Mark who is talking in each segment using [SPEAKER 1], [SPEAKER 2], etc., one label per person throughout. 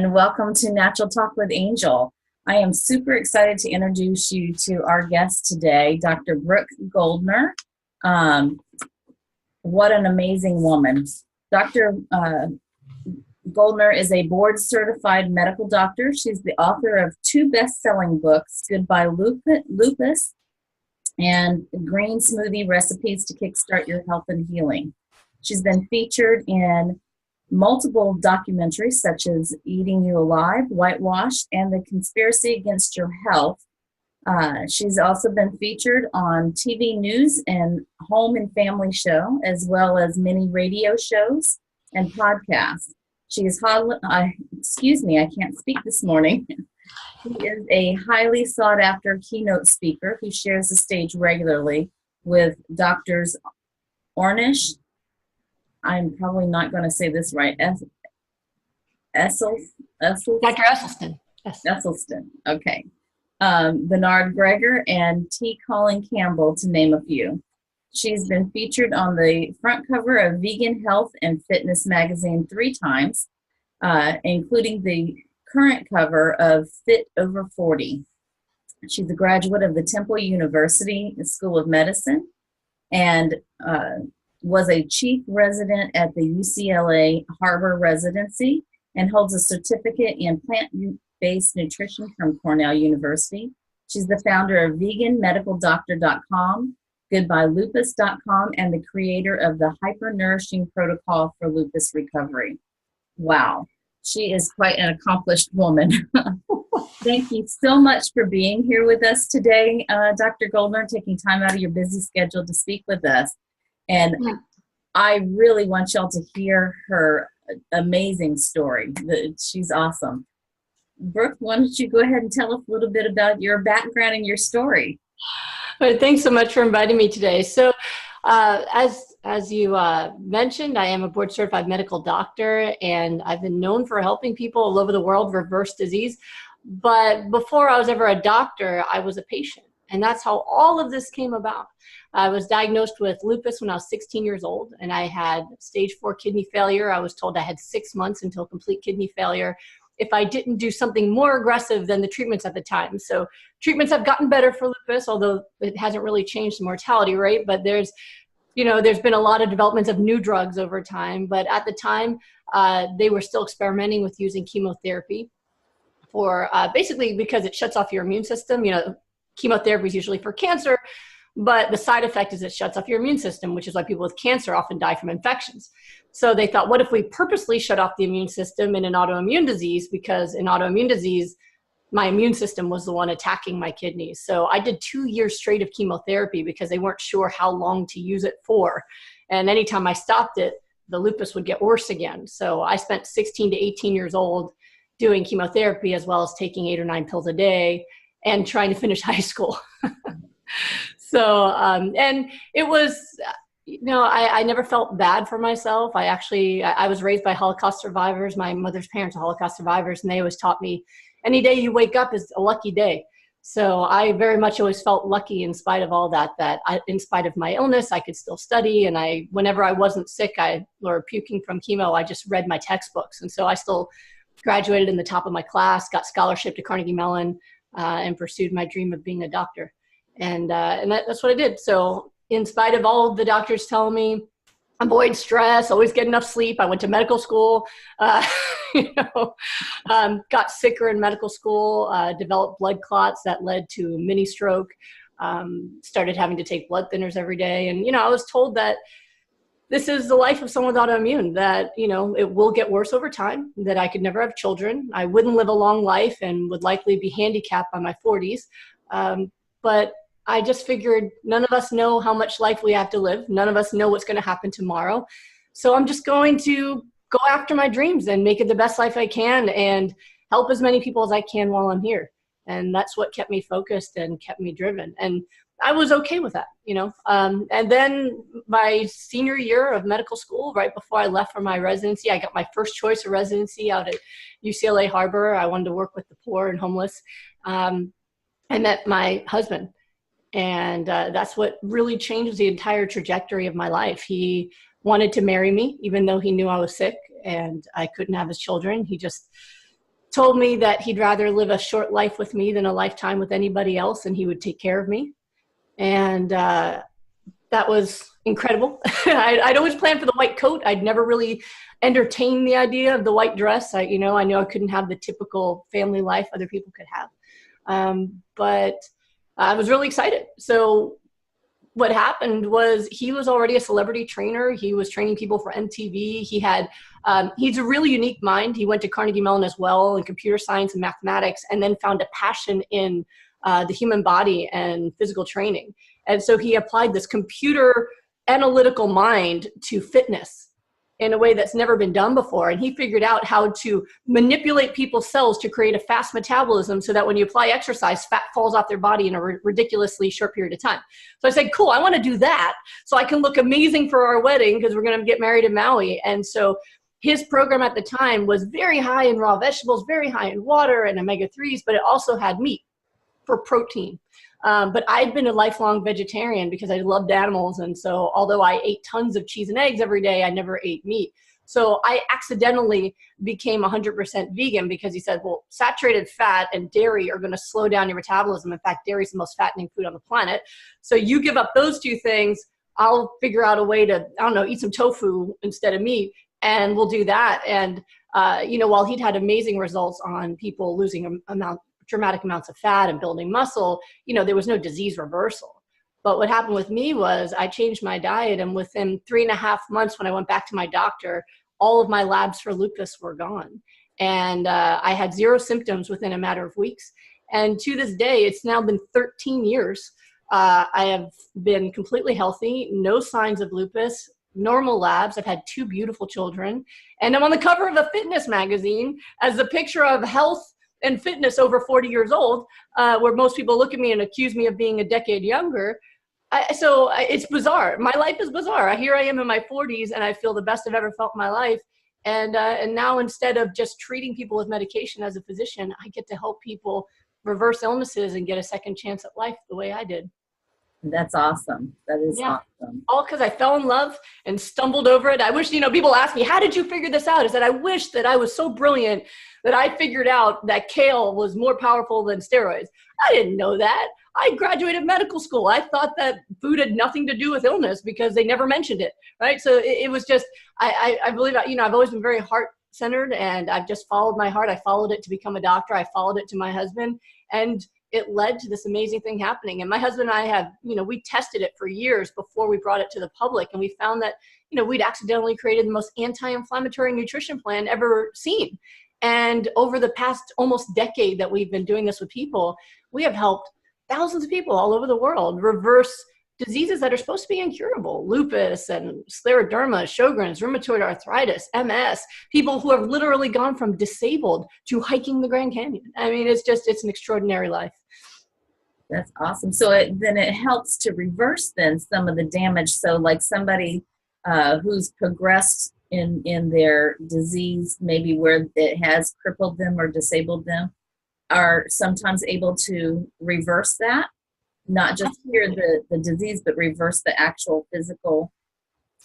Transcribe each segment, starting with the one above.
[SPEAKER 1] and welcome to Natural Talk with Angel. I am super excited to introduce you to our guest today, Dr. Brooke Goldner. What an amazing woman. Dr. Goldner is a board-certified medical doctor. She's the author of 2 best-selling books, Goodbye Lupus and Green Smoothie Recipes to Kickstart Your Health and Healing. She's been featured in multiple documentaries such as Eating You Alive, Whitewashed, and The Conspiracy Against Your Health. She's also been featured on TV news and home and family show, as well as many radio shows and podcasts. She is, I can't speak this morning. She is a highly sought after keynote speaker who shares the stage regularly with doctors Ornish, I'm probably not going to say this right,
[SPEAKER 2] Dr. Esselstyn.
[SPEAKER 1] Yes. Esselstyn, okay. Bernard Greger and T. Colin Campbell, to name a few. She's been featured on the front cover of Vegan Health and Fitness magazine 3 times, including the current cover of Fit Over 40. She's a graduate of the Temple University School of Medicine and was a chief resident at the UCLA Harbor Residency and holds a certificate in plant-based nutrition from Cornell University. She's the founder of veganmedicaldoctor.com, goodbyelupus.com, and the creator of the Hyper-Nourishing Protocol for Lupus Recovery. Wow, she is quite an accomplished woman. Thank you so much for being here with us today, Dr. Goldner, taking time out of your busy schedule to speak with us. And I really want y'all to hear her amazing story. She's awesome. Brooke, why don't you go ahead and tell us a little bit about your background and your story?
[SPEAKER 2] Well, thanks so much for inviting me today. So as you mentioned, I am a board certified medical doctor, and I've been known for helping people all over the world reverse disease. But before I was ever a doctor, I was a patient. And that's how all of this came about. I was diagnosed with lupus when I was 16 years old, and I had stage 4 kidney failure. I was told I had 6 months until complete kidney failure if I didn't do something more aggressive than the treatments at the time. So treatments have gotten better for lupus, although it hasn't really changed the mortality rate. But there's been a lot of developments of new drugs over time. But at the time, they were still experimenting with using chemotherapy for basically because it shuts off your immune system. Chemotherapy is usually for cancer, but the side effect is it shuts off your immune system, which is why people with cancer often die from infections. So they thought, what if we purposely shut off the immune system in an autoimmune disease? Because in autoimmune disease, my immune system was the one attacking my kidneys. So I did 2 years straight of chemotherapy because they weren't sure how long to use it for. And anytime I stopped it, the lupus would get worse again. So I spent 16 to 18 years old doing chemotherapy, as well as taking 8 or 9 pills a day and trying to finish high school. So, and it was, I never felt bad for myself. I was raised by Holocaust survivors. My mother's parents are Holocaust survivors, and they always taught me any day you wake up is a lucky day. So I very much always felt lucky in spite of all that in spite of my illness, I could still study. And whenever I wasn't sick, or puking from chemo, I just read my textbooks. And so I still graduated in the top of my class, got scholarship to Carnegie Mellon, and pursued my dream of being a doctor. And that's what I did. So in spite of all the doctors telling me, avoid stress, always get enough sleep, I went to medical school, got sicker in medical school, developed blood clots that led to mini stroke, started having to take blood thinners every day. And, I was told that this is the life of someone with autoimmune, that, it will get worse over time, that I could never have children. I wouldn't live a long life and would likely be handicapped by my 40s. But I just figured none of us know how much life we have to live. None of us know what's going to happen tomorrow. So I'm just going to go after my dreams and make it the best life I can and help as many people as I can while I'm here. And that's what kept me focused and kept me driven. And I was okay with that, and then my senior year of medical school, right before I left for my residency, I got my first choice of residency out at UCLA Harbor. I wanted to work with the poor and homeless. I met my husband, and that's what really changed the entire trajectory of my life. He wanted to marry me, even though he knew I was sick and I couldn't have his children. He just told me that he'd rather live a short life with me than a lifetime with anybody else, and he would take care of me. And that was incredible. I'd always planned for the white coat. I'd never really entertained the idea of the white dress. I knew I couldn't have the typical family life other people could have. But I was really excited. So what happened was he was already a celebrity trainer. He was training people for MTV. He's a really unique mind. He went to Carnegie Mellon as well in computer science and mathematics, and then found a passion in the human body and physical training. And so he applied this computer analytical mind to fitness in a way that's never been done before. And he figured out how to manipulate people's cells to create a fast metabolism so that when you apply exercise, fat falls off their body in a ridiculously short period of time. So I said, cool, I want to do that so I can look amazing for our wedding because we're going to get married in Maui. And so his program at the time was very high in raw vegetables, very high in water and omega-3s, but it also had meat for protein. But I'd been a lifelong vegetarian because I loved animals. And so although I ate tons of cheese and eggs every day, I never ate meat. So I accidentally became 100% vegan because he said, well, saturated fat and dairy are going to slow down your metabolism. In fact, dairy is the most fattening food on the planet. So you give up those two things, I'll figure out a way to, eat some tofu instead of meat, and we'll do that. And, while he'd had amazing results on people losing dramatic amounts of fat and building muscle, there was no disease reversal. But what happened with me was I changed my diet, and within 3.5 months when I went back to my doctor, all of my labs for lupus were gone. And I had 0 symptoms within a matter of weeks. And to this day, it's now been 13 years. I have been completely healthy, no signs of lupus, normal labs. I've had 2 beautiful children. And I'm on the cover of a fitness magazine as a picture of health and fitness over 40 years old, where most people look at me and accuse me of being a decade younger. So it's bizarre. My life is bizarre. Here I am in my 40s, and I feel the best I've ever felt in my life. And now, instead of just treating people with medication as a physician, I get to help people reverse illnesses and get a second chance at life the way I did.
[SPEAKER 1] That's awesome. That is awesome.
[SPEAKER 2] All because I fell in love and stumbled over it. I wish, people ask me, how did you figure this out? I said, I wish that I was so brilliant that I figured out that kale was more powerful than steroids. I didn't know that. I graduated medical school. I thought that food had nothing to do with illness because they never mentioned it, right? So it was just, I believe, I've always been very heart-centered, and I've just followed my heart. I followed it to become a doctor. I followed it to my husband, and it led to this amazing thing happening. And my husband and I have, we tested it for years before we brought it to the public. And we found that, we'd accidentally created the most anti-inflammatory nutrition plan ever seen. And over the past almost decade that we've been doing this with people, we have helped thousands of people all over the world reverse diseases that are supposed to be incurable: lupus and scleroderma, Sjogren's, rheumatoid arthritis, MS, people who have literally gone from disabled to hiking the Grand Canyon. I mean, it's an extraordinary life.
[SPEAKER 1] That's awesome. So then it helps to reverse then some of the damage. So like somebody who's progressed in their disease, maybe where it has crippled them or disabled them, are sometimes able to reverse that. Not just cure the disease, but reverse the actual physical.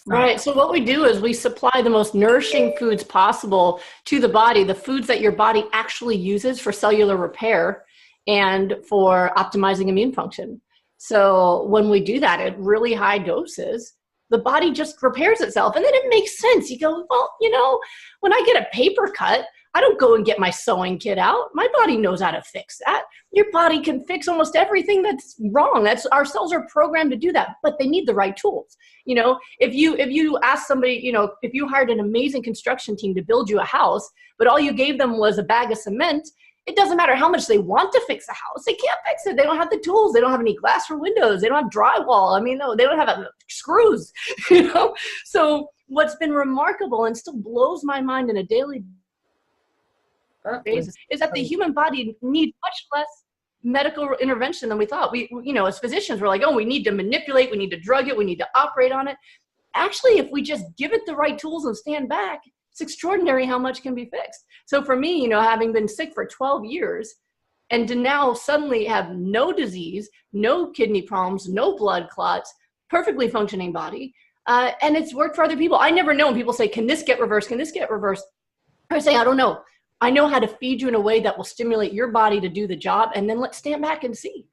[SPEAKER 2] Right. So what we do is we supply the most nourishing foods possible to the body, the foods that your body actually uses for cellular repair and for optimizing immune function. So when we do that at really high doses, the body just repairs itself. And then it makes sense. You go, well, when I get a paper cut, I don't go and get my sewing kit out. My body knows how to fix that. Your body can fix almost everything that's wrong. Our cells are programmed to do that, but they need the right tools. If you ask somebody, if you hired an amazing construction team to build you a house, but all you gave them was a bag of cement, it doesn't matter how much they want to fix a house. They can't fix it. They don't have the tools. They don't have any glass for windows. They don't have drywall. No, they don't have screws, So what's been remarkable and still blows my mind in a daily basis is that the human body needs much less medical intervention than we thought. We as physicians, we're like, oh, we need to manipulate, we need to drug it, we need to operate on it. Actually, if we just give it the right tools and stand back, it's extraordinary how much can be fixed. So for me, having been sick for 12 years and to now suddenly have no disease, no kidney problems, no blood clots, perfectly functioning body, and it's worked for other people. I never know when people say, can this get reversed? Can this get reversed? I say, I don't know. I know how to feed you in a way that will stimulate your body to do the job, and then let's stand back and see.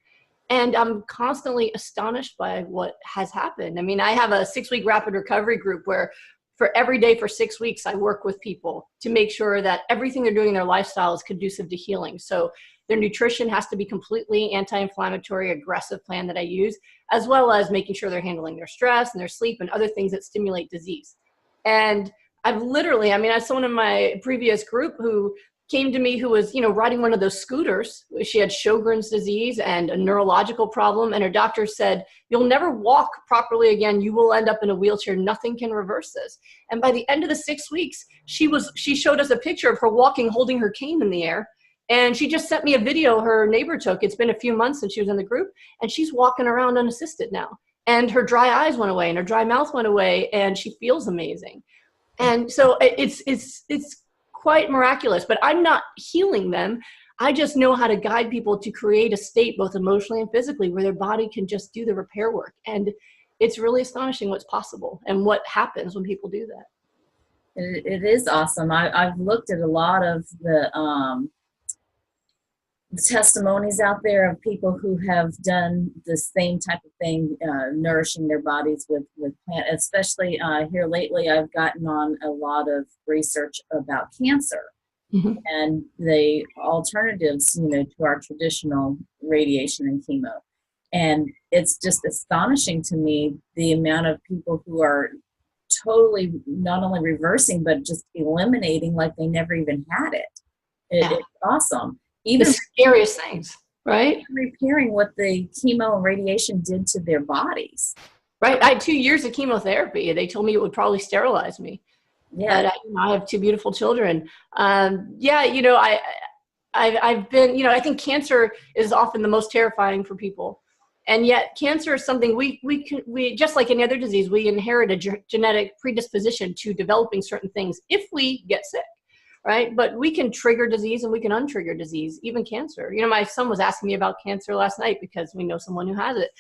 [SPEAKER 2] And I'm constantly astonished by what has happened. I mean, I have a 6-week rapid recovery group where for every day for 6 weeks, I work with people to make sure that everything they're doing in their lifestyle is conducive to healing. So their nutrition has to be completely anti-inflammatory, aggressive plan that I use, as well as making sure they're handling their stress and their sleep and other things that stimulate disease. And I've literally, I mean, I had someone in my previous group who came to me who was, riding one of those scooters. She had Sjogren's disease and a neurological problem. And her doctor said, you'll never walk properly again. You will end up in a wheelchair. Nothing can reverse this. And by the end of the 6 weeks, she showed us a picture of her walking, holding her cane in the air. And she just sent me a video her neighbor took. It's been a few months since she was in the group, and she's walking around unassisted now. And her dry eyes went away and her dry mouth went away, and she feels amazing. And so it's quite miraculous, but I'm not healing them. I just know how to guide people to create a state, both emotionally and physically, where their body can just do the repair work. And it's really astonishing what's possible and what happens when people do that.
[SPEAKER 1] It is awesome. I've looked at a lot of the testimonies out there of people who have done the same type of thing, nourishing their bodies with plant. Especially here lately, I've gotten on a lot of research about cancer and the alternatives, to our traditional radiation and chemo. And it's just astonishing to me the amount of people who are totally not only reversing, but just eliminating like they never even had it. It's awesome. Even
[SPEAKER 2] the scariest things, right?
[SPEAKER 1] Repairing what the chemo and radiation did to their bodies.
[SPEAKER 2] Right. I had 2 years of chemotherapy. They told me it would probably sterilize me. Yeah. But I have 2 beautiful children. I've been, I think cancer is often the most terrifying for people. And yet cancer is something we just like any other disease, we inherit a genetic predisposition to developing certain things if we get sick. Right. But we can trigger disease and we can untrigger disease, even cancer. My son was asking me about cancer last night because we know someone who has it.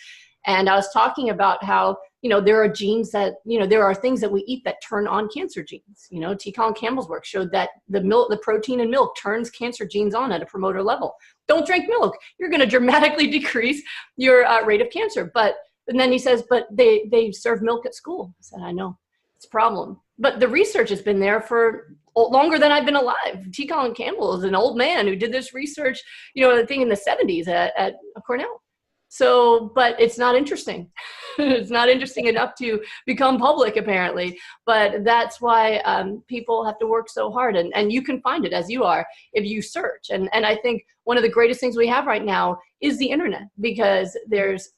[SPEAKER 2] And I was talking about how, there are genes that, there are things that we eat that turn on cancer genes. T. Colin Campbell's work showed that the protein in milk turns cancer genes on at a promoter level. Don't drink milk. You're going to dramatically decrease your rate of cancer. And then he says, but they serve milk at school. I said, I know, it's a problem. But the research has been there for longer than I've been alive. T. Colin Campbell is an old man who did this research, I think in the 70s at Cornell. So, but it's not interesting. It's not interesting enough to become public, apparently. But that's why people have to work so hard. And you can find it as you are if you search. And I think one of the greatest things we have right now is the internet, because there's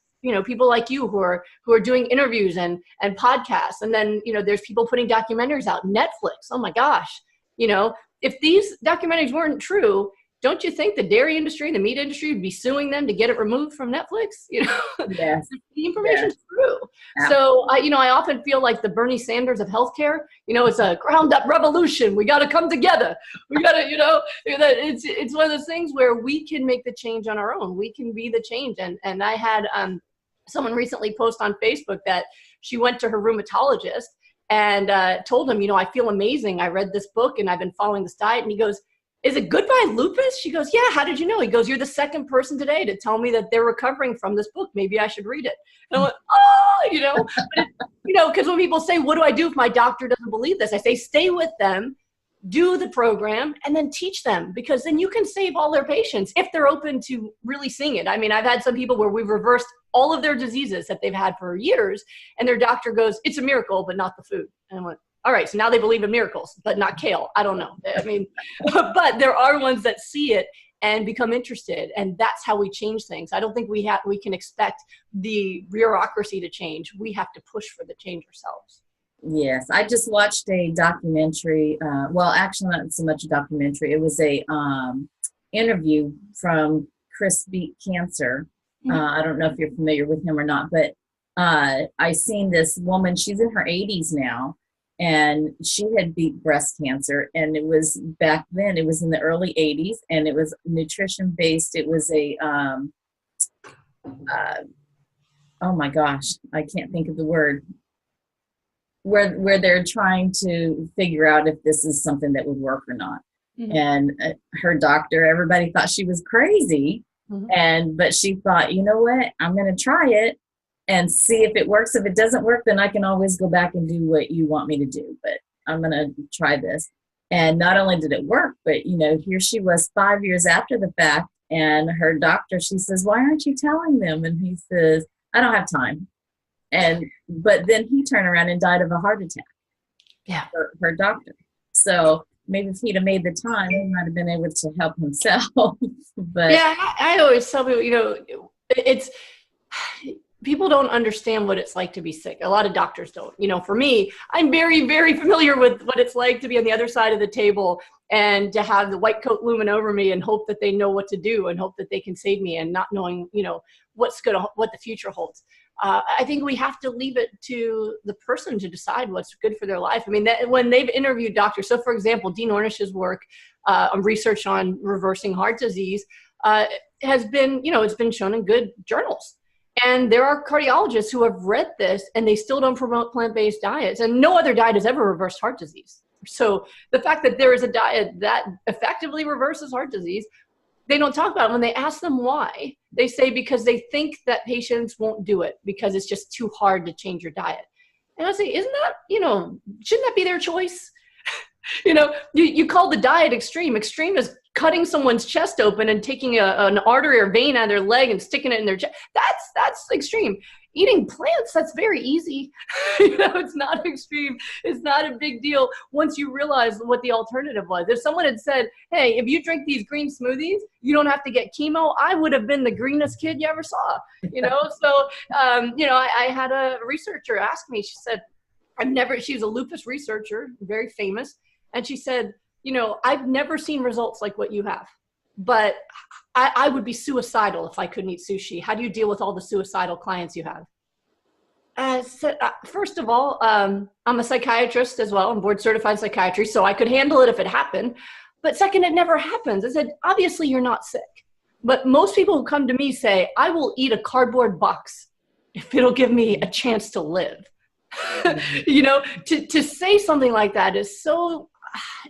[SPEAKER 2] people like you who are doing interviews and podcasts. And then, there's people putting documentaries out. Netflix, oh my gosh. If these documentaries weren't true, don't you think the dairy industry, the meat industry would be suing them to get it removed from Netflix?
[SPEAKER 1] Yes.
[SPEAKER 2] The information's true. Yeah. So, I often feel like the Bernie Sanders of healthcare, it's a ground up revolution. We got to come together. We got to, it's one of those things where we can make the change on our own. We can be the change. And I had someone recently post on Facebook that she went to her rheumatologist and told him, I feel amazing. I read this book and I've been following this diet. And he goes, is it Goodbye Lupus? She goes, yeah, how did you know? He goes, you're the second person today to tell me that they're recovering from this book. Maybe I should read it. And I went, because when people say, what do I do if my doctor doesn't believe this? I say, stay with them, do the program, and then teach them, because then you can save all their patients if they're open to really seeing it. I mean, I've had some people where we've reversed all of their diseases that they've had for years, and their doctor goes, it's a miracle, but not the food. And I went, all right, so now they believe in miracles, but not kale. I don't know. I mean, but there are ones that see it and become interested, and that's how we change things. I don't think we can expect the bureaucracy to change. We have to push for the change ourselves.
[SPEAKER 1] Yes, I just watched a documentary. Well, actually, not so much a documentary. It was a interview from Chris Beat Cancer. I don't know if you're familiar with him or not, but I seen this woman. She's in her 80s now. And she had beat breast cancer, and it was back then, it was in the early 80s, and it was nutrition based. It was a, oh my gosh, I can't think of the word, where they're trying to figure out if this is something that would work or not.
[SPEAKER 2] Mhm.
[SPEAKER 1] And her doctor, everybody thought she was crazy.
[SPEAKER 2] Mhm.
[SPEAKER 1] But she thought, you know what, I'm going to try it and see if it works. If it doesn't work, then I can always go back and do what you want me to do. But I'm going to try this. And not only did it work, but here she was 5 years after the fact, and her doctor, she says, why aren't you telling them? And he says, I don't have time. But then he turned around and died of a heart attack.
[SPEAKER 2] Yeah.
[SPEAKER 1] Her doctor. So maybe if he'd have made the time, he might have been able to help himself. But
[SPEAKER 2] Yeah, I always tell people, it's people don't understand what it's like to be sick. A lot of doctors don't. For me, I'm very, very familiar with what it's like to be on the other side of the table and to have the white coat looming over me and hope that they know what to do and hope that they can save me, and not knowing, what the future holds. I think we have to leave it to the person to decide what's good for their life. I mean, when they've interviewed doctors, so for example, Dean Ornish's work on research on reversing heart disease has been, it's been shown in good journals. And there are cardiologists who have read this and they still don't promote plant-based diets. And no other diet has ever reversed heart disease. So the fact that there is a diet that effectively reverses heart disease, they don't talk about it. When they ask them why, they say because they think that patients won't do it because it's just too hard to change your diet. And I say, isn't that, shouldn't that be their choice? You call the diet extreme. Extreme is cutting someone's chest open and taking an artery or vein out of their leg and sticking it in their chest. That's extreme. Eating plants, that's very easy. It's not extreme. It's not a big deal once you realize what the alternative was. If someone had said, hey, if you drink these green smoothies, you don't have to get chemo, I would have been the greenest kid you ever saw. So, I had a researcher ask me, she said, she was a lupus researcher, very famous. And she said, I've never seen results like what you have, but I would be suicidal if I couldn't eat sushi. How do you deal with all the suicidal clients you have? So, first of all, I'm a psychiatrist as well. I'm board certified psychiatry, so I could handle it if it happened. But second, it never happens. I said, obviously you're not sick. But most people who come to me say, I will eat a cardboard box if it'll give me a chance to live. To say something like that is so,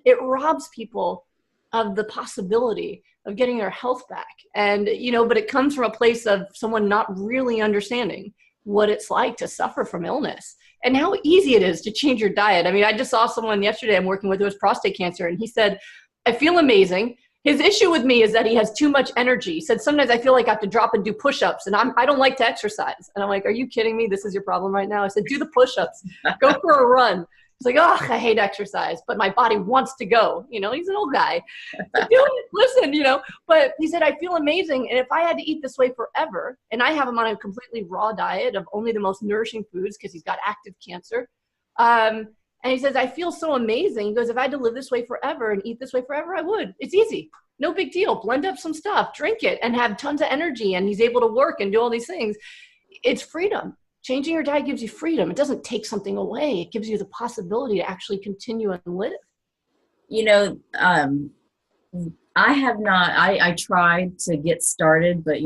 [SPEAKER 2] it robs people of the possibility of getting their health back. And, but it comes from a place of someone not really understanding what it's like to suffer from illness and how easy it is to change your diet. I mean, I just saw someone yesterday I'm working with who has prostate cancer, and he said, I feel amazing. His issue with me is that he has too much energy. He said, sometimes I feel like I have to drop and do push-ups, and I don't like to exercise. And I'm like, are you kidding me? This is your problem right now? I said, do the push-ups, go for a run. He's like, oh, I hate exercise, but my body wants to go. He's an old guy. Listen, but he said, I feel amazing. And if I had to eat this way forever, and I have him on a completely raw diet of only the most nourishing foods because he's got active cancer. And he says, I feel so amazing. He goes, if I had to live this way forever and eat this way forever, I would. It's easy. No big deal. Blend up some stuff, drink it, and have tons of energy. And he's able to work and do all these things. It's freedom. Changing your diet gives you freedom. It doesn't take something away. It gives you the possibility to actually continue and live.
[SPEAKER 1] I have not, I tried to get started, but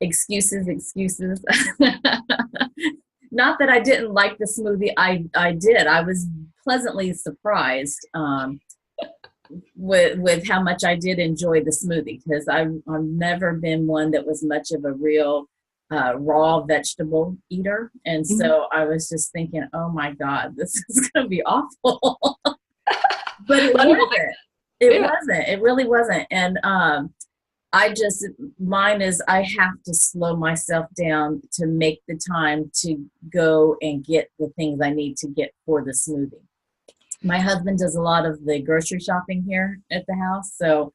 [SPEAKER 1] excuses. Not that I didn't like the smoothie. I did. I was pleasantly surprised with how much I did enjoy the smoothie, because I've never been one that was much of a real raw vegetable eater. And so I was just thinking, oh my God, this is going to be awful. But it wasn't. It really wasn't. And mine is, I have to slow myself down to make the time to go and get the things I need to get for the smoothie. My husband does a lot of the grocery shopping here at the house. So,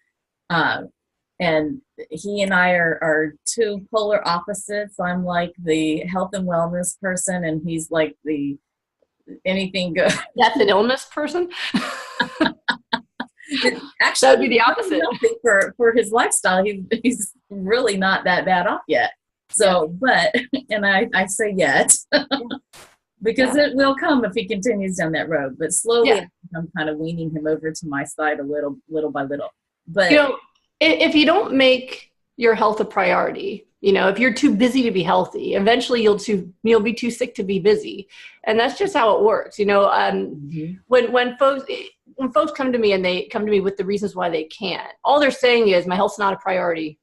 [SPEAKER 1] and he and I are two polar opposites. I'm like the health and wellness person, and he's like the anything goes.
[SPEAKER 2] That's an illness person?
[SPEAKER 1] Actually,
[SPEAKER 2] that would be the opposite.
[SPEAKER 1] For his lifestyle, he's really not that bad off yet. So, but, and I say yet, because it will come if he continues down that road. But slowly, I'm kind of weaning him over to my side a little by little. But
[SPEAKER 2] if you don't make your health a priority, if you're too busy to be healthy, eventually you'll be too sick to be busy. And that's just how it works. When folks, when folks come to me and they come to me with the reasons why they can't, all they're saying is my health's not a priority,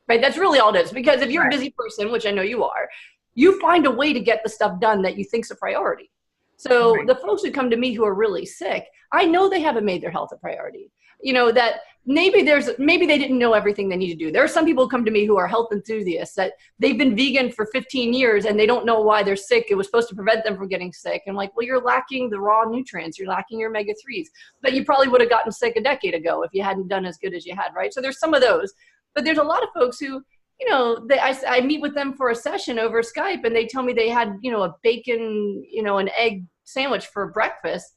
[SPEAKER 2] right? That's really all it is. Because if you're a busy person, which I know you are, you find a way to get the stuff done that you think's a priority. So the folks who come to me who are really sick, I know they haven't made their health a priority. That maybe they didn't know everything they need to do. There are some people who come to me who are health enthusiasts that they've been vegan for 15 years and they don't know why they're sick. It was supposed to prevent them from getting sick. And like, well, you're lacking the raw nutrients. You're lacking your omega-3s. But you probably would have gotten sick a decade ago if you hadn't done as good as you had, right? So there's some of those. But there's a lot of folks who, I meet with them for a session over Skype and they tell me they had, a bacon, an egg sandwich for breakfast.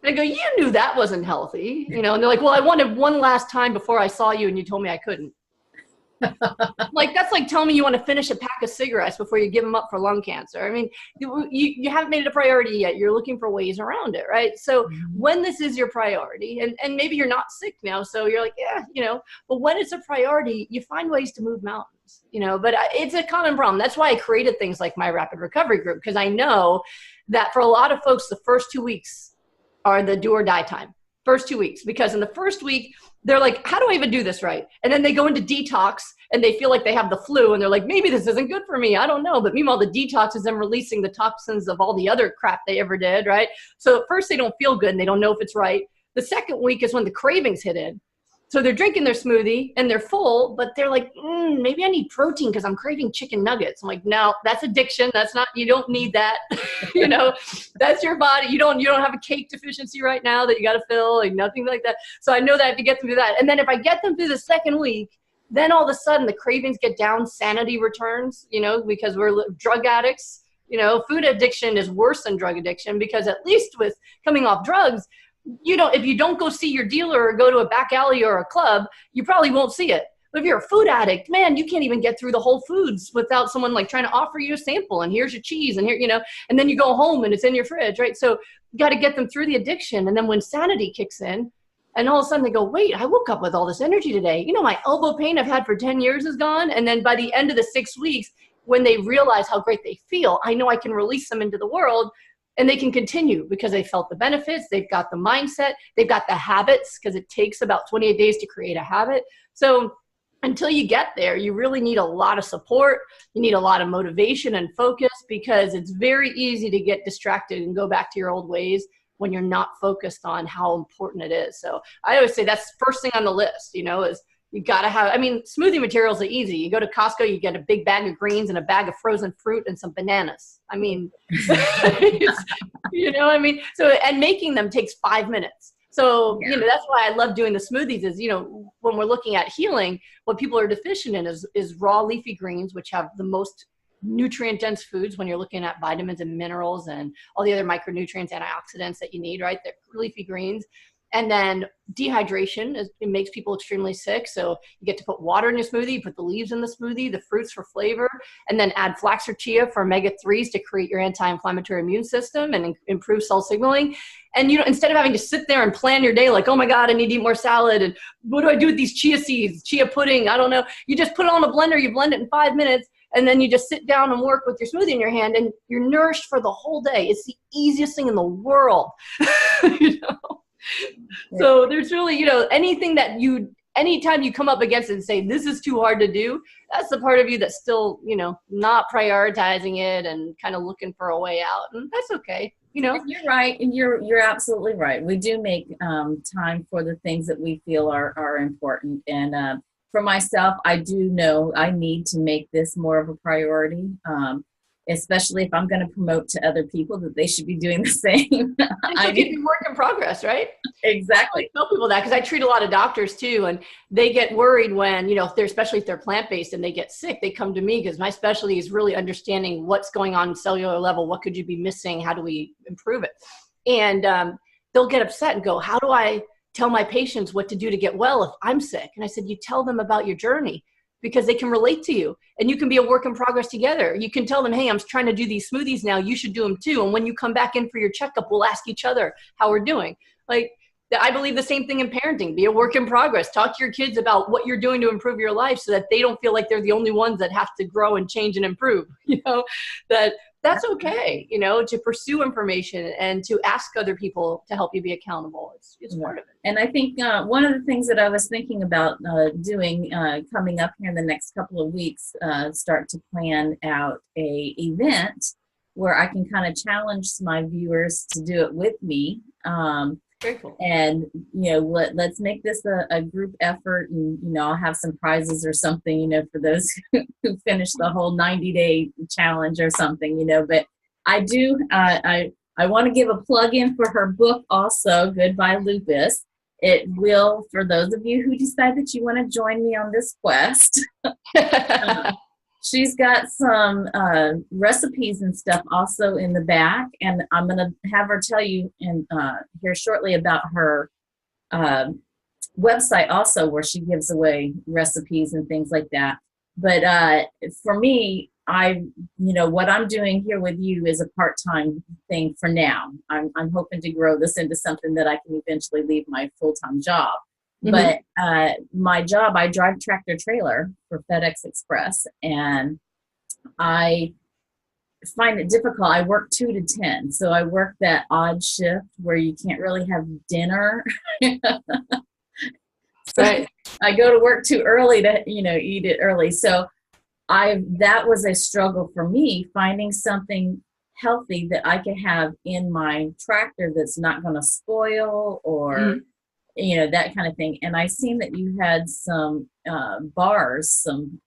[SPEAKER 2] And I go, you knew that wasn't healthy, and they're like, well, I wanted one last time before I saw you and you told me I couldn't. Like, that's like telling me you want to finish a pack of cigarettes before you give them up for lung cancer. I mean, you haven't made it a priority yet. You're looking for ways around it, right? So when this is your priority, and maybe you're not sick now, so you're like, yeah, but when it's a priority, you find ways to move mountains, but it's a common problem. That's why I created things like my rapid recovery group, because I know that for a lot of folks, the first 2 weeks are the do or die time. First 2 weeks, because in the first week, they're like, how do I even do this right? And then they go into detox and they feel like they have the flu and they're like, maybe this isn't good for me. I don't know. But meanwhile, the detox is them releasing the toxins of all the other crap they ever did, right? So at first they don't feel good and they don't know if it's right. The second week is when the cravings hit in. So they're drinking their smoothie and they're full, but they're like, maybe I need protein because I'm craving chicken nuggets. I'm like, no, that's addiction. That's not, you don't need that. That's your body. You don't have a cake deficiency right now that you got to fill, like nothing like that. So I know that I have to get them through that. And then if I get them through the second week, then all of a sudden the cravings get down, sanity returns, because we're drug addicts. Food addiction is worse than drug addiction because at least with coming off drugs, if you don't go see your dealer or go to a back alley or a club, you probably won't see it. But if you're a food addict, man, you can't even get through the Whole Foods without someone like trying to offer you a sample and here's your cheese and here, and then you go home and it's in your fridge, right? So you got to get them through the addiction. And then when sanity kicks in and all of a sudden they go, wait, I woke up with all this energy today. My elbow pain I've had for 10 years is gone. And then by the end of the 6 weeks, when they realize how great they feel, I know I can release them into the world. And they can continue because they felt the benefits, they've got the mindset, they've got the habits, because it takes about 28 days to create a habit. So until you get there, you really need a lot of support. You need a lot of motivation and focus, because it's very easy to get distracted and go back to your old ways when you're not focused on how important it is. So I always say that's the first thing on the list, is you got to have, smoothie materials are easy. You go to Costco, you get a big bag of greens and a bag of frozen fruit and some bananas. So, and making them takes 5 minutes. So, that's why I love doing the smoothies is, when we're looking at healing, what people are deficient in is raw leafy greens, which have the most nutrient dense foods when you're looking at vitamins and minerals and all the other micronutrients, antioxidants that you need, right? They're leafy greens. And then dehydration, it makes people extremely sick. So you get to put water in your smoothie, you put the leaves in the smoothie, the fruits for flavor, and then add flax or chia for omega-3s to create your anti-inflammatory immune system and improve cell signaling. And instead of having to sit there and plan your day like, oh my God, I need to eat more salad. And what do I do with these chia seeds, chia pudding? I don't know. You just put it on a blender, you blend it in 5 minutes, and then you just sit down and work with your smoothie in your hand and you're nourished for the whole day. It's the easiest thing in the world. So there's really, anytime you come up against it and say, this is too hard to do, that's the part of you that's still, not prioritizing it and kind of looking for a way out. And that's okay.
[SPEAKER 1] And you're right. And you're absolutely right. We do make time for the things that we feel are important. And for myself, I do know I need to make this more of a priority. Especially if I'm going to promote to other people that they should be doing the same.
[SPEAKER 2] I keep your work in progress, right?
[SPEAKER 1] Exactly.
[SPEAKER 2] I tell people that because I treat a lot of doctors too, and they get worried when, especially if they're plant-based and they get sick, they come to me because my specialty is really understanding what's going on cellular level. What could you be missing? How do we improve it? And they'll get upset and go, how do I tell my patients what to do to get well if I'm sick? And I said, you tell them about your journey, because they can relate to you and you can be a work in progress together. You can tell them, hey, I'm trying to do these smoothies now. You should do them too. And when you come back in for your checkup, we'll ask each other how we're doing. I believe the same thing in parenting. Be a work in progress. Talk to your kids about what you're doing to improve your life so that they don't feel like they're the only ones that have to grow and change and improve. That that's okay, you know, to pursue information and to ask other people to help you be accountable. It's part of it.
[SPEAKER 1] And I think one of the things that I was thinking about doing coming up here in the next couple of weeks, start to plan out a event where I can kind of challenge my viewers to do it with me.
[SPEAKER 2] Very cool.
[SPEAKER 1] And, you know, let's make this a group effort, and, you know, I'll have some prizes or something, you know, for those who finish the whole 90-day challenge or something, you know. But I do, I want to give a plug in for her book also, Goodbye Lupus. It will, for those of you who decide that you want to join me on this quest, she's got some recipes and stuff also in the back, and I'm going to have her tell you here shortly about her website also, where she gives away recipes and things like that. But for me, what I'm doing here with you is a part-time thing for now. I'm hoping to grow this into something that I can eventually leave my full-time job. But my job, I drive tractor trailer for FedEx Express, and I find it difficult. I work 2 to 10, so I work that odd shift where you can't really have dinner.
[SPEAKER 2] Right.
[SPEAKER 1] I go to work too early to, eat it early. So that was a struggle for me, finding something healthy that I could have in my tractor that's not going to spoil or that kind of thing. And I seen that you had some bars, some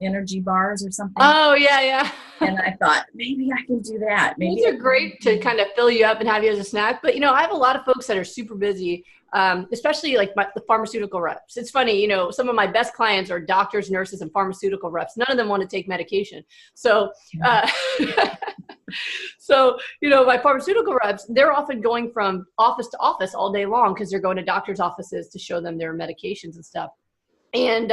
[SPEAKER 1] energy bars or something.
[SPEAKER 2] Oh, yeah.
[SPEAKER 1] And I thought, maybe I can do that. Maybe
[SPEAKER 2] These are great to kind of fill you up and have you as a snack. But, I have a lot of folks that are super busy, especially like the pharmaceutical reps. It's funny, some of my best clients are doctors, nurses, and pharmaceutical reps. None of them want to take medication. So, my pharmaceutical reps, they're often going from office to office all day long because they're going to doctors' offices to show them their medications and stuff. And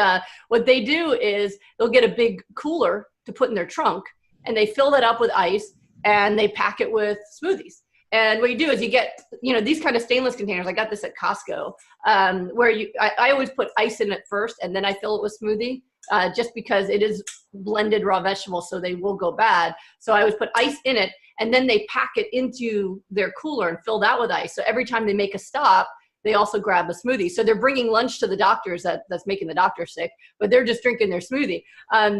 [SPEAKER 2] what they do is they'll get a big cooler to put in their trunk, and they fill that up with ice, and they pack it with smoothies. And what you do is you get, these kind of stainless containers. I got this at Costco, where I always put ice in it first, and then I fill it with smoothie. Just because it is blended raw vegetables, so they will go bad. So I always put ice in it, and then they pack it into their cooler and fill that with ice. So every time they make a stop, they also grab a smoothie. So they're bringing lunch to the doctors that's making the doctor sick, but they're just drinking their smoothie.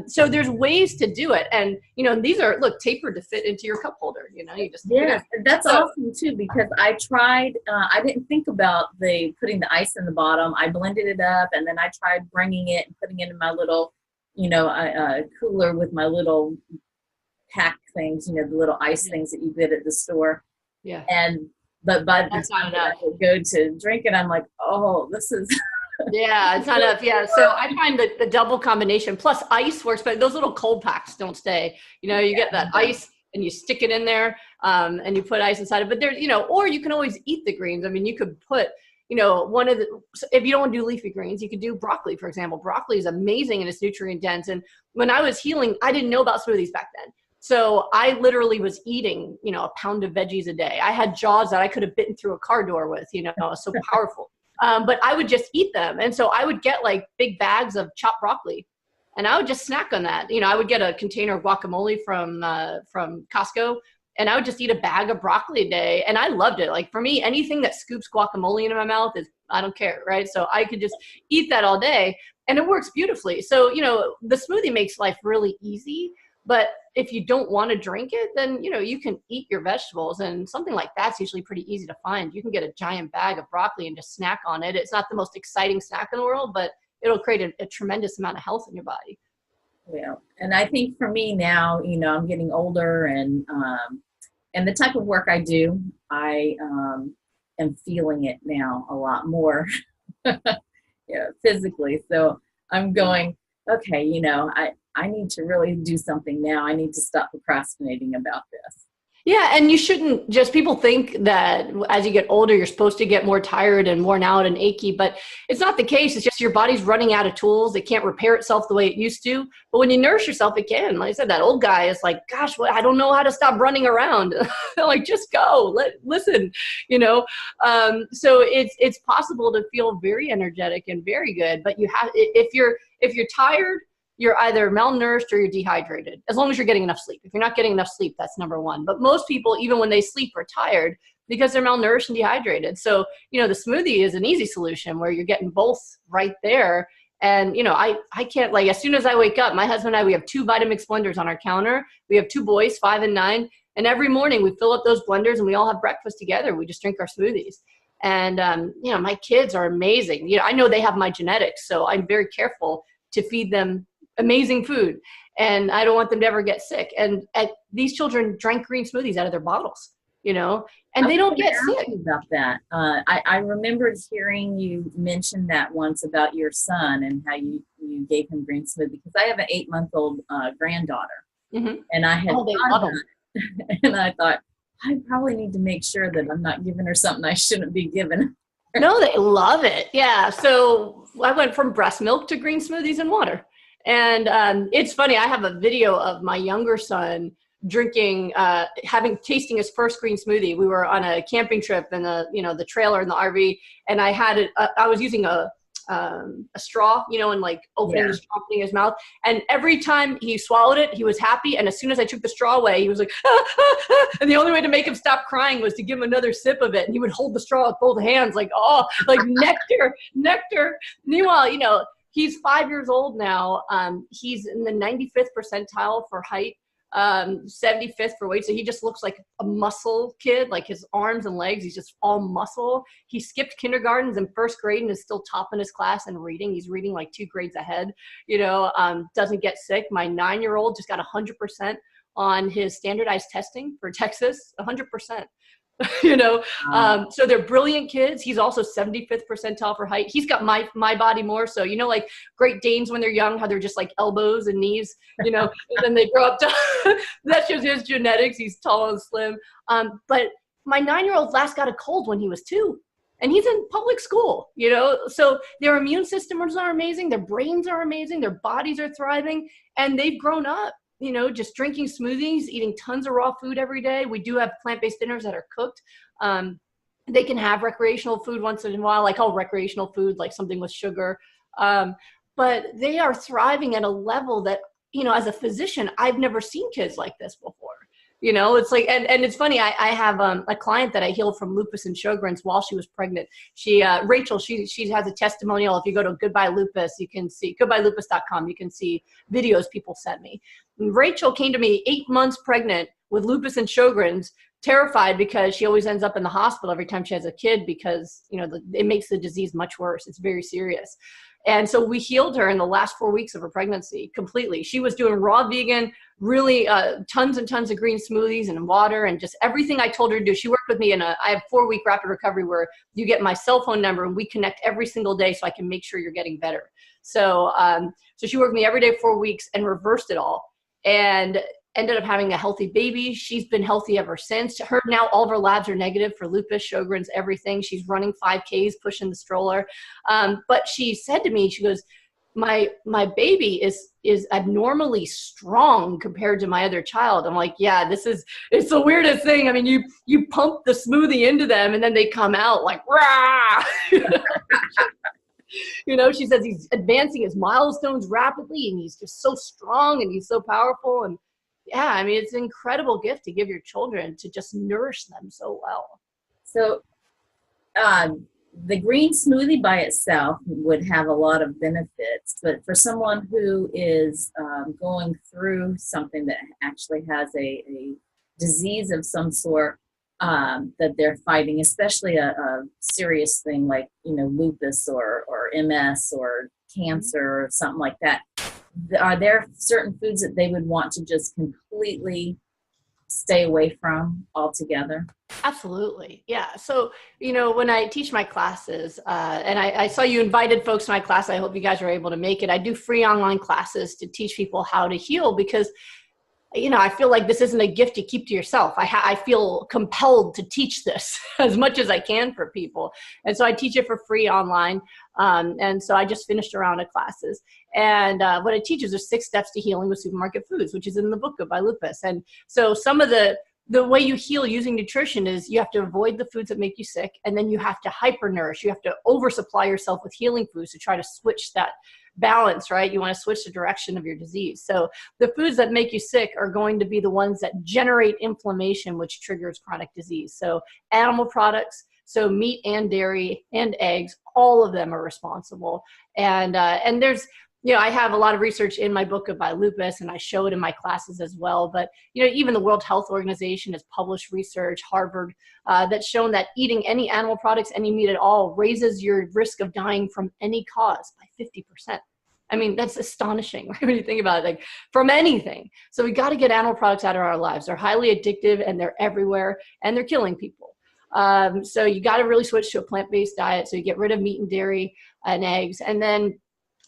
[SPEAKER 2] So there's ways to do it. And, these are, tapered to fit into your cup holder. You just
[SPEAKER 1] that's awesome too, because I tried, I didn't think about putting the ice in the bottom. I blended it up, and then I tried bringing it and putting it in my little, cooler with my little pack things, the little ice things that you get at the store.
[SPEAKER 2] Yeah.
[SPEAKER 1] But by the time I would go to drink it, I'm like, oh, this is.
[SPEAKER 2] Yeah, it's not enough. Yeah. So I find that the double combination plus ice works, but those little cold packs don't stay. You get that ice and you stick it in there, and you put ice inside it. But there's, or you can always eat the greens. I mean, you could put, if you don't want to do leafy greens, you could do broccoli, for example. Broccoli is amazing and it's nutrient dense. And when I was healing, I didn't know about smoothies back then. So I literally was eating, a pound of veggies a day. I had jaws that I could have bitten through a car door with, so powerful. But I would just eat them. And so I would get big bags of chopped broccoli, and I would just snack on that. I would get a container of guacamole from Costco, and I would just eat a bag of broccoli a day. And I loved it. For me, anything that scoops guacamole into my mouth I don't care, right? So I could just eat that all day, and it works beautifully. So, the smoothie makes life really easy. But if you don't want to drink it, then, you can eat your vegetables, and something like that's usually pretty easy to find. You can get a giant bag of broccoli and just snack on it. It's not the most exciting snack in the world, but it'll create a tremendous amount of health in your body.
[SPEAKER 1] Yeah. And I think for me now, I'm getting older, and the type of work I do, I am feeling it now a lot more physically. So I'm going, okay, I need to really do something now. I need to stop procrastinating about this.
[SPEAKER 2] Yeah, and you shouldn't people think that as you get older, you're supposed to get more tired and worn out and achy, but it's not the case. It's just your body's running out of tools. It can't repair itself the way it used to. But when you nourish yourself, it can. Like I said, that old guy is like, gosh, I don't know how to stop running around. Just go, listen, So it's possible to feel very energetic and very good, but you have, if you're tired, you're either malnourished or you're dehydrated, as long as you're getting enough sleep. If you're not getting enough sleep, that's number one. But most people, even when they sleep, are tired because they're malnourished and dehydrated. So, the smoothie is an easy solution where you're getting both right there. And, I can't, like, as soon as I wake up, my husband and I, we have 2 Vitamix blenders on our counter. We have 2 boys, 5 and 9. And every morning we fill up those blenders and we all have breakfast together. We just drink our smoothies. And, my kids are amazing. I know they have my genetics, so I'm very careful to feed them amazing food. And I don't want them to ever get sick. And these children drank green smoothies out of their bottles, and they don't get sick.
[SPEAKER 1] About that. I remembered hearing you mention that once about your son and how you gave him green smoothie, because I have an 8-month-old granddaughter.
[SPEAKER 2] Mm-hmm.
[SPEAKER 1] And I had
[SPEAKER 2] they love them.
[SPEAKER 1] And I thought, I probably need to make sure that I'm not giving her something I shouldn't be giving.
[SPEAKER 2] No, they love it. Yeah. So I went from breast milk to green smoothies and water. And it's funny, I have a video of my younger son drinking, tasting his first green smoothie. We were on a camping trip in the trailer in the RV, and I had it, I was using a straw, and like opening the straw, putting his mouth. And every time he swallowed it, he was happy. And as soon as I took the straw away, he was like, ah, ah, ah. And the only way to make him stop crying was to give him another sip of it. And he would hold the straw with both hands, like, oh, like nectar. Meanwhile, he's 5 years old now. He's in the 95th percentile for height, 75th for weight. So he just looks like a muscle kid, like his arms and legs, he's just all muscle. He skipped kindergartens in 1st grade and is still top in his class in reading. He's reading like 2 grades ahead, doesn't get sick. My 9-year-old just got 100% on his standardized testing for Texas, 100%. So they're brilliant kids. He's also 75th percentile for height. He's got my body more. So, like Great Danes when they're young, how they're just like elbows and knees, and then they grow up to, that's just his genetics. He's tall and slim. But my 9-year-old last got a cold when he was 2. And he's in public school, so their immune systems are amazing. Their brains are amazing. Their bodies are thriving, and they've grown up. Just drinking smoothies, eating tons of raw food every day. We do have plant-based dinners that are cooked. They can have recreational food once in a while. I call recreational food like something with sugar. But they are thriving at a level that, as a physician, I've never seen kids like this before. It's like, and it's funny, I have a client that I healed from lupus and Sjogren's while she was pregnant. Rachel, she has a testimonial. If you go to Goodbye Lupus, you can see, goodbyelupus.com, you can see videos people sent me. And Rachel came to me 8 months pregnant with lupus and Sjogren's, terrified because she always ends up in the hospital every time she has a kid because, it makes the disease much worse. It's very serious. And so we healed her in the last 4 weeks of her pregnancy completely. She was doing raw vegan, really tons and tons of green smoothies and water and just everything I told her to do. She worked with me I have 4-week rapid recovery where you get my cell phone number and we connect every single day so I can make sure you're getting better. So she worked with me every day 4 weeks and reversed it all and ended up having a healthy baby. She's been healthy ever since. Now all of her labs are negative for lupus, Sjogren's, everything. She's running 5Ks, pushing the stroller. But she said to me, she goes, my baby is abnormally strong compared to my other child. I'm like, yeah, it's the weirdest thing. I mean, you pump the smoothie into them and then they come out like, rah! She says he's advancing his milestones rapidly and he's just so strong and he's so powerful. And yeah, I mean, it's an incredible gift to give your children to just nourish them so well.
[SPEAKER 1] So the green smoothie by itself would have a lot of benefits, but for someone who is going through something that actually has a disease of some sort that they're fighting, especially a serious thing like, lupus or MS or cancer or something like that, are there certain foods that they would want to just completely stay away from altogether?
[SPEAKER 2] Absolutely. Yeah. So, when I teach my classes, and I saw you invited folks to my class, I hope you guys are able to make it. I do free online classes to teach people how to heal because, I feel like this isn't a gift you keep to yourself. I feel compelled to teach this as much as I can for people. And so I teach it for free online. And so I just finished a round of classes. And what I teach is there's 6 steps to healing with supermarket foods, which is in the book by Lupus. And so some of the way you heal using nutrition is you have to avoid the foods that make you sick. And then you have to hypernourish. You have to oversupply yourself with healing foods to try to switch balance, right? You want to switch the direction of your disease. So the foods that make you sick are going to be the ones that generate inflammation, which triggers chronic disease. So animal products, so meat and dairy and eggs, all of them are responsible. And there's, I have a lot of research in my book about lupus, and I show it in my classes as well. But, even the World Health Organization has published research, Harvard, that's shown that eating any animal products, any meat at all, raises your risk of dying from any cause by 50%. I mean, that's astonishing, right? When you think about it, like from anything. So we got to get animal products out of our lives. They're highly addictive and they're everywhere and they're killing people. So you got to really switch to a plant-based diet. So you get rid of meat and dairy and eggs, and then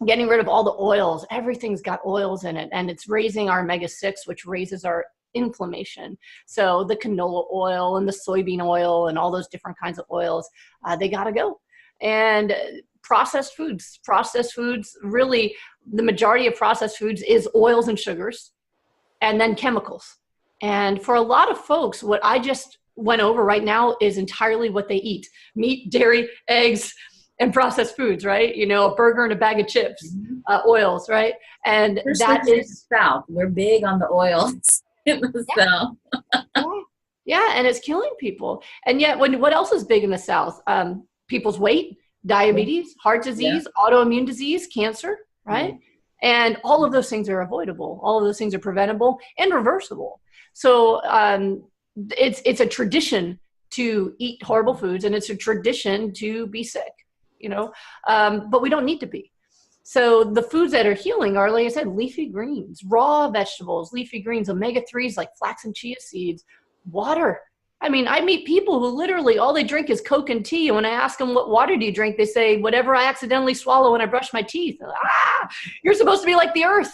[SPEAKER 2] getting rid of all the oils. Everything's got oils in it, and it's raising our omega-6, which raises our inflammation. So the canola oil and the soybean oil and all those different kinds of oils, they got to go. And processed foods, really the majority of processed foods is oils and sugars and then chemicals. And for a lot of folks, what I just went over right now is entirely what they eat: meat, dairy, eggs, and processed foods, right? A burger and a bag of chips, oils, right? And that is
[SPEAKER 1] South. We're big on the oils in the South.
[SPEAKER 2] Yeah, and it's killing people. And yet, what else is big in the South? People's weight, diabetes, heart disease, autoimmune disease, cancer, right? And all of those things are avoidable. All of those things are preventable and reversible. So it's a tradition to eat horrible foods, and it's a tradition to be sick. But we don't need to be. So the foods that are healing are, like I said, leafy greens, raw vegetables, leafy greens, omega-3s like flax and chia seeds, water. I mean, I meet people who literally all they drink is Coke and tea. And when I ask them, what water do you drink? They say, whatever I accidentally swallow when I brush my teeth. You're supposed to be like the earth,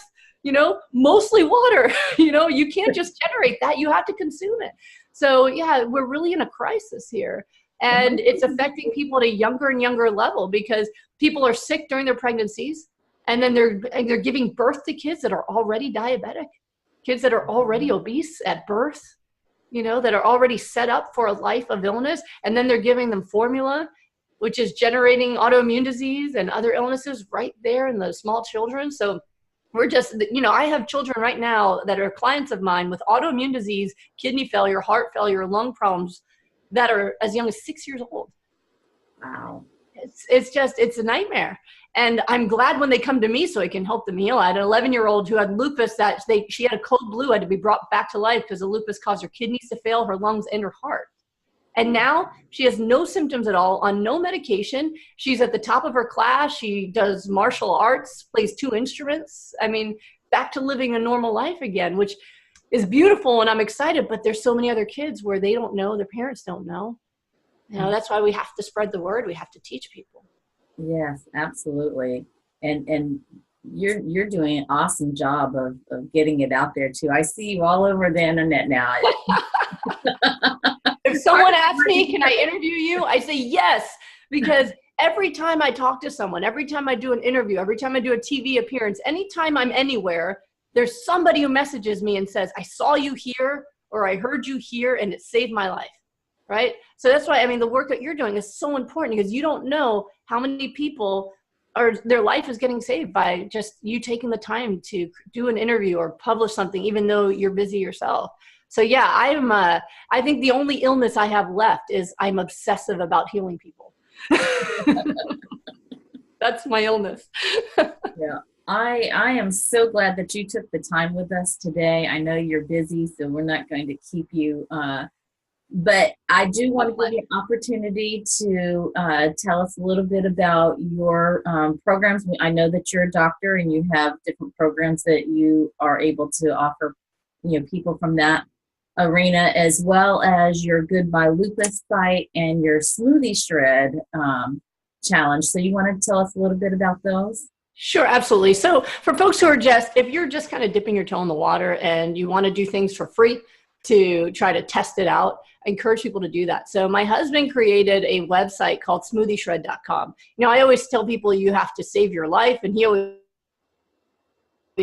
[SPEAKER 2] mostly water. You can't just generate that. You have to consume it. So yeah, we're really in a crisis here. And it's affecting people at a younger and younger level, because people are sick during their pregnancies, and then they're giving birth to kids that are already diabetic, kids that are already obese at birth, that are already set up for a life of illness. And then they're giving them formula, which is generating autoimmune disease and other illnesses right there in the small children. So we're just, I have children right now that are clients of mine with autoimmune disease, kidney failure, heart failure, lung problems, that are as young as 6 years old.
[SPEAKER 1] Wow.
[SPEAKER 2] It's a nightmare. And I'm glad when they come to me so I can help them heal. I had an 11-year-old who had lupus she had a code blue, had to be brought back to life because the lupus caused her kidneys to fail, her lungs, and her heart. And now she has no symptoms at all, on no medication. She's at the top of her class. She does martial arts, plays 2 instruments. I mean, back to living a normal life again, which is beautiful, and I'm excited, but there's so many other kids where they don't know, their parents don't know. That's why we have to spread the word. We have to teach people.
[SPEAKER 1] Yes, absolutely. And you're doing an awesome job of getting it out there too. I see you all over the internet now.
[SPEAKER 2] If someone asks me, can I interview you? I say yes, because every time I talk to someone, every time I do an interview, every time I do a TV appearance, anytime I'm anywhere, there's somebody who messages me and says, I saw you here, or I heard you here, and it saved my life, right? So that's why, the work that you're doing is so important, because you don't know how many people their life is getting saved by just you taking the time to do an interview or publish something, even though you're busy yourself. So yeah, I think the only illness I have left is I'm obsessive about healing people. That's my illness.
[SPEAKER 1] Yeah. I am so glad that you took the time with us today. I know you're busy, so we're not going to keep you. But I do want to give you an opportunity to tell us a little bit about your programs. I know that you're a doctor and you have different programs that you are able to offer, people from that arena, as well as your Goodbye Lupus site and your Smoothie Shred challenge. So you want to tell us a little bit about those?
[SPEAKER 2] Sure, absolutely. So for folks who are if you're just kind of dipping your toe in the water and you want to do things for free to try to test it out, I encourage people to do that. So my husband created a website called smoothieshred.com. I always tell people you have to save your life, and he always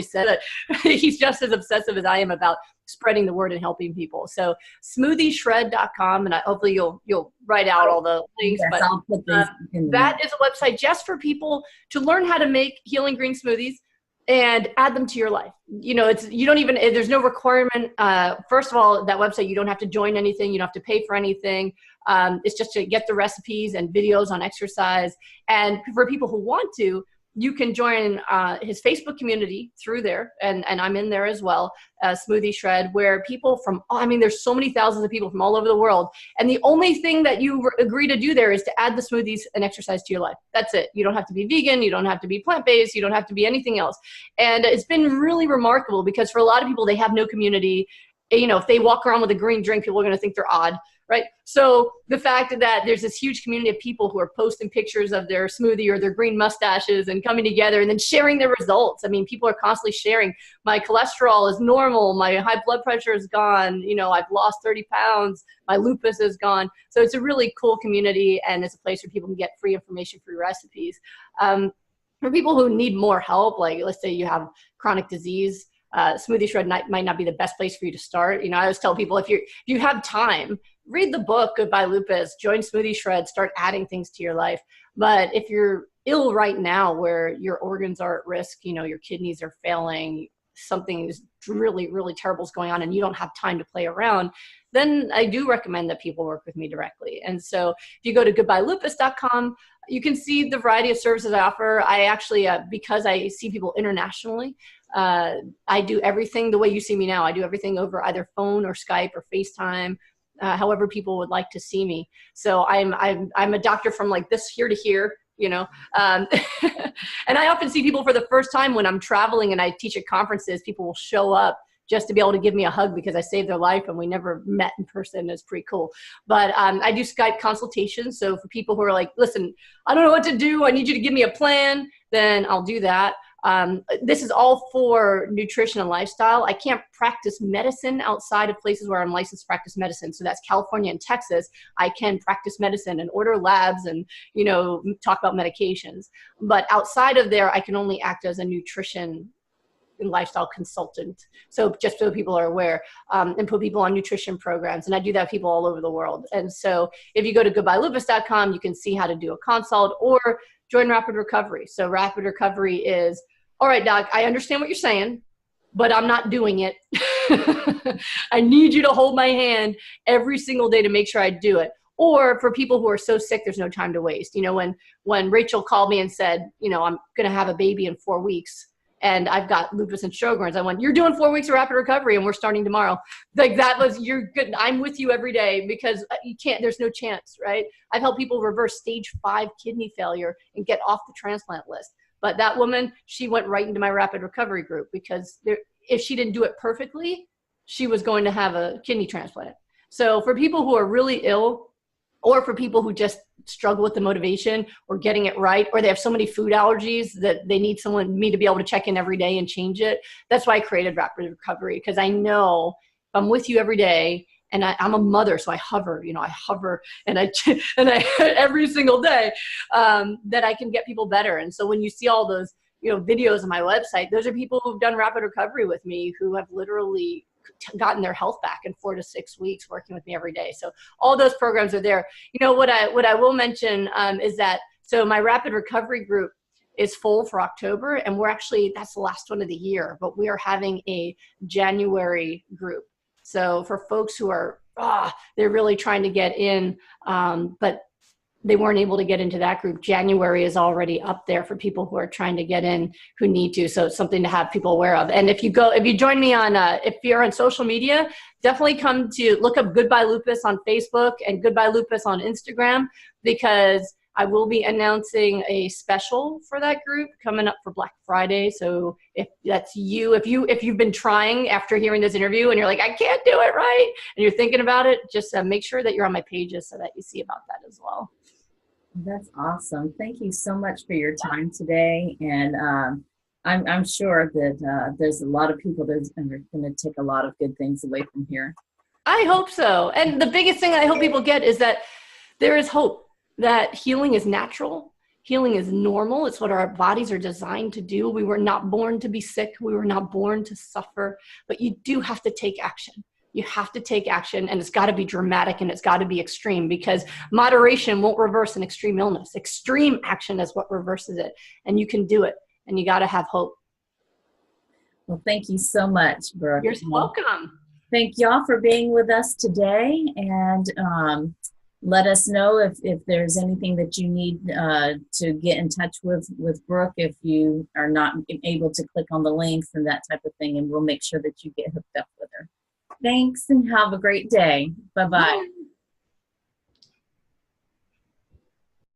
[SPEAKER 2] said that he's just as obsessive as I am about spreading the word and helping people. So smoothieshred.com, and hopefully you'll write out all the links.
[SPEAKER 1] Yes,
[SPEAKER 2] but
[SPEAKER 1] I'll put these in
[SPEAKER 2] that is a website just for people to learn how to make healing green smoothies and add them to your life. You know, there's no requirement. First of all, that website, you don't have to join anything. You don't have to pay for anything. It's just to get the recipes and videos on exercise. And for people who want to, you can join his Facebook community through there, and I'm in there as well, Smoothie Shred, where people from, there's so many thousands of people from all over the world, and the only thing that you agree to do there is to add the smoothies and exercise to your life. That's it. You don't have to be vegan, you don't have to be plant-based, you don't have to be anything else. And it's been really remarkable because for a lot of people, they have no community. You know, if they walk around with a green drink, people are going to think they're odd. Right. So the fact that there's this huge community of people who are posting pictures of their smoothie or their green mustaches and coming together and then sharing their results. I mean, people are constantly sharing. My cholesterol is normal. My high blood pressure is gone. You know, I've lost 30 pounds. My lupus is gone. So it's a really cool community, and it's a place where people can get free information, free recipes. For people who need more help, like let's say you have chronic disease, Smoothie Shred might not be the best place for you to start. You know, I always tell people, if you have time, read the book Goodbye Lupus, join Smoothie Shred, start adding things to your life. But if you're ill right now, where your organs are at risk, you know, your kidneys are failing, something is really, really terrible is going on, and you don't have time to play around, then I do recommend that people work with me directly. And so if you go to goodbyelupus.com, you can see the variety of services I offer. I actually, because I see people internationally, I do everything the way you see me now. I do everything over either phone or Skype or FaceTime, however people would like to see me. So I'm a doctor from like this here to here, you know. And I often see people for the first time when I'm traveling and I teach at conferences. People will show up just to be able to give me a hug because I saved their life and we never met in person. It's pretty cool. But I do Skype consultations. So for people who are like, listen, I don't know what to do, I need you to give me a plan, then I'll do that. This is all for nutrition and lifestyle. I can't practice medicine outside of places where I'm licensed to practice medicine. So that's California and Texas. I can practice medicine and order labs and, you know, talk about medications. But outside of there, I can only act as a nutrition and lifestyle consultant. So just so people are aware, and put people on nutrition programs. And I do that with people all over the world. And so if you go to goodbyelupus.com, you can see how to do a consult or join Rapid Recovery. So Rapid Recovery is, all right, doc, I understand what you're saying, but I'm not doing it. I need you to hold my hand every single day to make sure I do it. Or for people who are so sick, there's no time to waste. You know, when Rachel called me and said, you know, I'm going to have a baby in 4 weeks and I've got lupus and Sjogren's, I went, you're doing 4 weeks of Rapid Recovery and we're starting tomorrow. Like you're good. I'm with you every day because you can't, there's no chance, right? I've helped people reverse stage 5 kidney failure and get off the transplant list. But that woman, she went right into my Rapid Recovery group because if she didn't do it perfectly, she was going to have a kidney transplant. So for people who are really ill, or for people who just struggle with the motivation or getting it right, or they have so many food allergies that they need me to be able to check in every day and change it. That's why I created Rapid Recovery, because I know if I'm with you every day, and I'm a mother, so I hover and I every single day, that I can get people better. And so when you see all those, you know, videos on my website, those are people who've done Rapid Recovery with me who have literally gotten their health back in 4 to 6 weeks working with me every day. So all those programs are there. You know, what I will mention is that, so my Rapid Recovery group is full for October, and that's the last one of the year, but we are having a January group. So for folks who are, they're really trying to get in, but they weren't able to get into that group, January is already up there for people who are trying to get in who need to. So it's something to have people aware of. And if you join me on, if you're on social media, definitely come to look up Goodbye Lupus on Facebook and Goodbye Lupus on Instagram, because I will be announcing a special for that group coming up for Black Friday. So if that's you, if you've been trying after hearing this interview and you're like, I can't do it right, and you're thinking about it, just make sure that you're on my pages so that you see about that as well.
[SPEAKER 1] That's awesome. Thank you so much for your time today. And I'm sure that there's a lot of people that are going to take a lot of good things away from here.
[SPEAKER 2] I hope so. And the biggest thing I hope people get is that there is hope, that healing is natural, Healing is normal. It's what our bodies are designed to do. We were not born to be sick. We were not born to suffer, but you do have to take action. You have to take action, and it's got to be dramatic and it's got to be extreme, because moderation won't reverse an extreme illness. Extreme action is what reverses it, and you can do it, and you got to have hope.
[SPEAKER 1] Well, thank you so much, Brooke.
[SPEAKER 2] You're welcome.
[SPEAKER 1] Thank y'all for being with us today, and let us know if there's anything that you need to get in touch with Brooke, if you are not able to click on the links and that type of thing, and we'll make sure that you get hooked up with her. Thanks, and have a great day. Bye-bye.
[SPEAKER 2] Bye.